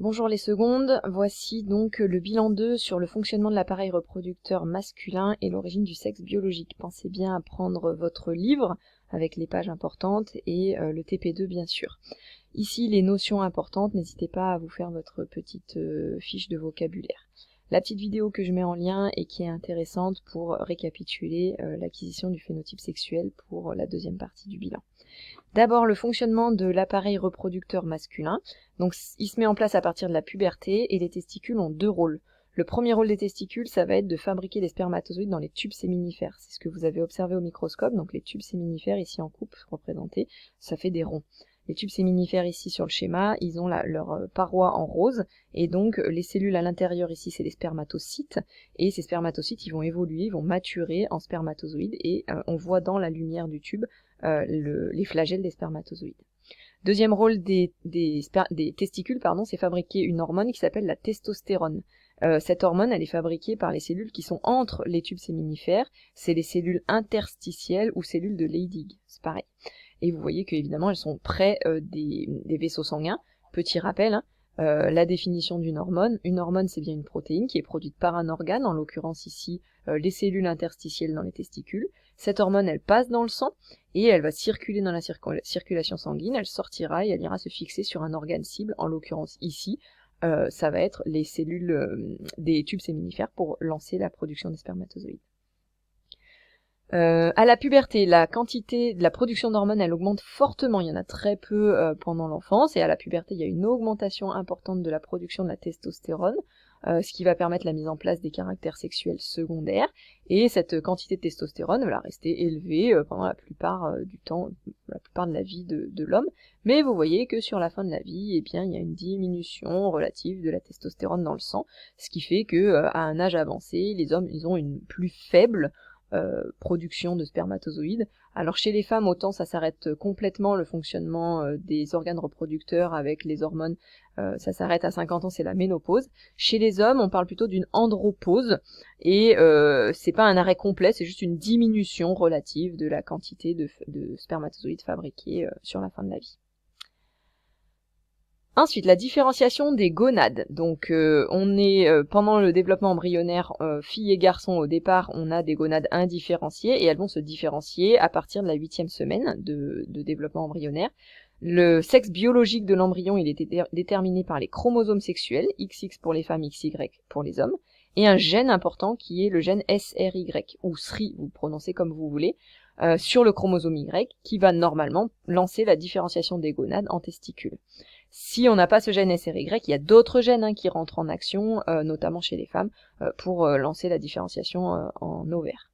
Bonjour les secondes, voici donc le bilan 2 sur le fonctionnement de l'appareil reproducteur masculin et l'origine du sexe biologique. Pensez bien à prendre votre livre avec les pages importantes et le TP2 bien sûr. Ici les notions importantes, n'hésitez pas à vous faire votre petite fiche de vocabulaire. La petite vidéo que je mets en lien et qui est intéressante pour récapituler l'acquisition du phénotype sexuel pour la deuxième partie du bilan. D'abord, le fonctionnement de l'appareil reproducteur masculin. Donc, il se met en place à partir de la puberté et les testicules ont deux rôles. Le premier rôle des testicules, ça va être de fabriquer les spermatozoïdes dans les tubes séminifères. C'est ce que vous avez observé au microscope. Donc, les tubes séminifères, ici en coupe représentés, ça fait des ronds. Les tubes séminifères ici sur le schéma, ils ont leur paroi en rose, et donc les cellules à l'intérieur ici, c'est les spermatocytes, et ces spermatocytes, ils vont évoluer, ils vont maturer en spermatozoïdes, et on voit dans la lumière du tube les flagelles des spermatozoïdes. Deuxième rôle des testicules, c'est fabriquer une hormone qui s'appelle la testostérone. Cette hormone, elle est fabriquée par les cellules qui sont entre les tubes séminifères, c'est les cellules interstitielles ou cellules de Leydig, c'est pareil. Et vous voyez qu'évidemment, elles sont près des vaisseaux sanguins. Petit rappel, la définition d'une hormone. Une hormone, c'est bien une protéine qui est produite par un organe, en l'occurrence ici, les cellules interstitielles dans les testicules. Cette hormone, elle passe dans le sang et elle va circuler dans la circulation sanguine, elle sortira et elle ira se fixer sur un organe cible, en l'occurrence ici, ça va être les cellules des tubes séminifères pour lancer la production des spermatozoïdes. À la puberté, la quantité de la production d'hormones, elle augmente fortement. Il y en a très peu pendant l'enfance, et à la puberté, il y a une augmentation importante de la production de la testostérone, ce qui va permettre la mise en place des caractères sexuels secondaires, et cette quantité de testostérone va rester élevée pendant la plupart du temps, la plupart de la vie de l'homme, mais vous voyez que sur la fin de la vie, eh bien, il y a une diminution relative de la testostérone dans le sang, ce qui fait que à un âge avancé, les hommes, ils ont une plus faible production de spermatozoïdes. Alors chez les femmes, autant ça s'arrête complètement le fonctionnement des organes reproducteurs avec les hormones, ça s'arrête à 50 ans, c'est la ménopause. Chez les hommes, on parle plutôt d'une andropause, et c'est pas un arrêt complet, c'est juste une diminution relative de la quantité de spermatozoïdes fabriqués sur la fin de la vie. Ensuite, la différenciation des gonades. Donc, on est pendant le développement embryonnaire, filles et garçons au départ, on a des gonades indifférenciées et elles vont se différencier à partir de la 8e semaine de développement embryonnaire. Le sexe biologique de l'embryon, il est déterminé par les chromosomes sexuels, XX pour les femmes, XY pour les hommes, et un gène important qui est le gène SRY, ou SRY, vous prononcez comme vous voulez, sur le chromosome Y, qui va normalement lancer la différenciation des gonades en testicules. Si on n'a pas ce gène SRY, il y a d'autres gènes qui rentrent en action, notamment chez les femmes, pour lancer la différenciation en ovaire.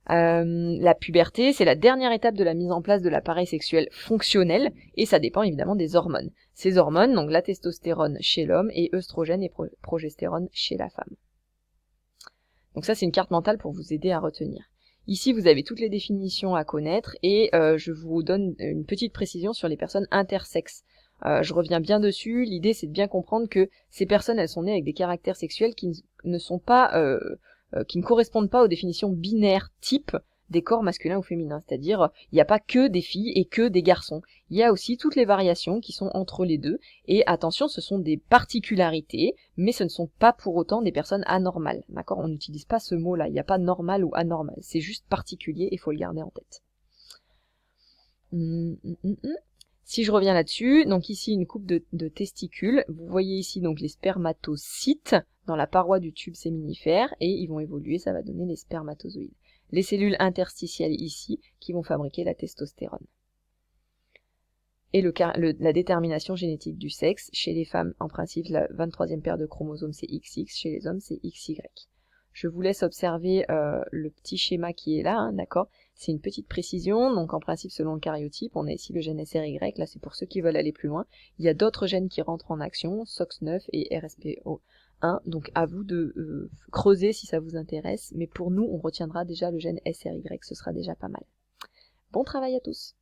La puberté, c'est la dernière étape de la mise en place de l'appareil sexuel fonctionnel, et ça dépend évidemment des hormones. Ces hormones, donc la testostérone chez l'homme, et œstrogène et progestérone chez la femme. Donc ça, c'est une carte mentale pour vous aider à retenir. Ici, vous avez toutes les définitions à connaître, et je vous donne une petite précision sur les personnes intersexes. Je reviens bien dessus, l'idée c'est de bien comprendre que ces personnes, elles sont nées avec des caractères sexuels qui ne sont pas, qui ne correspondent pas aux définitions binaires type des corps masculins ou féminins, c'est-à-dire il n'y a pas que des filles et que des garçons, il y a aussi toutes les variations qui sont entre les deux, et attention, ce sont des particularités, mais ce ne sont pas pour autant des personnes anormales, d'accord? On n'utilise pas ce mot-là, il n'y a pas normal ou anormal, c'est juste particulier et il faut le garder en tête. Si je reviens là-dessus, donc ici une coupe de testicules, vous voyez ici donc les spermatocytes dans la paroi du tube séminifère, et ils vont évoluer, ça va donner les spermatozoïdes. Les cellules interstitielles ici qui vont fabriquer la testostérone. Et la détermination génétique du sexe, chez les femmes en principe la 23e paire de chromosomes c'est XX, chez les hommes c'est XY. Je vous laisse observer le petit schéma qui est là, d'accord? C'est une petite précision, donc en principe selon le karyotype, on a ici le gène SRY, là c'est pour ceux qui veulent aller plus loin. Il y a d'autres gènes qui rentrent en action, SOX9 et RSPO1, donc à vous de creuser si ça vous intéresse, mais pour nous on retiendra déjà le gène SRY, ce sera déjà pas mal. Bon travail à tous!